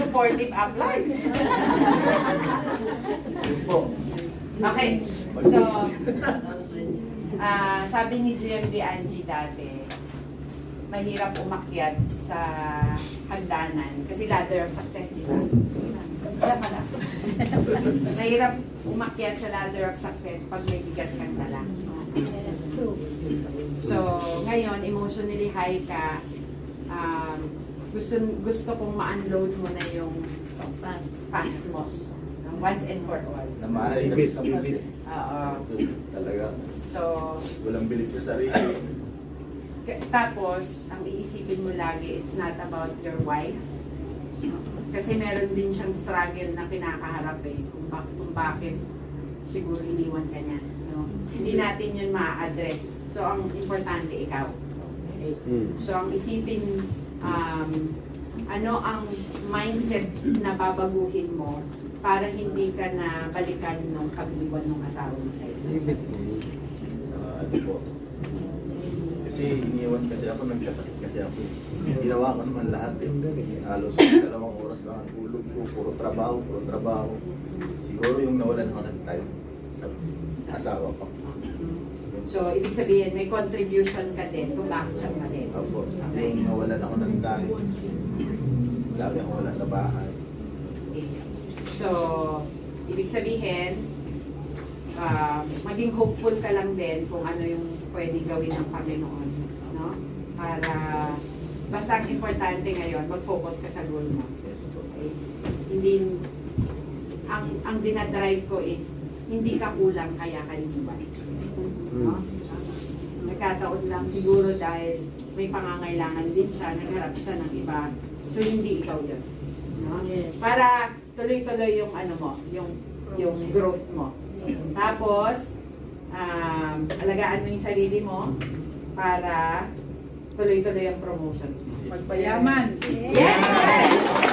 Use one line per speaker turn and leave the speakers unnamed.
Supportive upline. Okay. So, sabi ni GMD Angie dati, mahirap umakyat sa hagdanan kasi ladder of success, di ba? Wala pala. Mahirap umakyat sa ladder of success pag may bigat kang dala. So, ngayon, emotionally high ka, gusto kong ma-unload mo na yung past mo. Once and for all.
Namahal kasi sa kasi.
Oo.
Talaga.
So,
Walang bilis sa sarili.
tapos, ang iisipin mo lagi, it's not about your wife. Kasi meron din siyang struggle na kinakaharap eh, kung bakit siguro iniwan ka niya. No? Hindi natin yun ma-address. So, ang importante, ikaw. Okay? So, ang isipin, ano ang mindset na babaguhin mo para hindi ka na balikan ng pag-iwan ng asawa mo sa iyo?
Ano po? Kasi iniwan kasi ako, nagkasakit kasi ako. Ginawa ko naman lahat eh. Halos 2 oras lang ang tulog ko, puro trabaho. Siguro yung nawalan ako ng time sa asawa ko.
So, ibig sabihin, may contribution ka din kung bakit siya umalis.
Opo,
Okay.
yung nawalan ako ng time. Lagi ako wala sa bahay.
Okay. So, ibig sabihin, maging hopeful ka lang din kung ano yung pwede gawin ng Panginoon. No? Para, basta ang importante ngayon, mag-focus ka sa goal mo.
Yes po.
Okay? Hindi, ang dinadrive ko is, hindi ka kulang kaya ka iniwan. No? Nagkataon lang siguro dahil may pangangailangan din siya, nagharap siya ng iba. So, hindi ikaw yun. No? Para tuloy-tuloy yung ano mo, yung growth mo. Tapos, alagaan mo yung sarili mo para tuloy-tuloy ang promotions mo.
Pagpayaman.
Yes!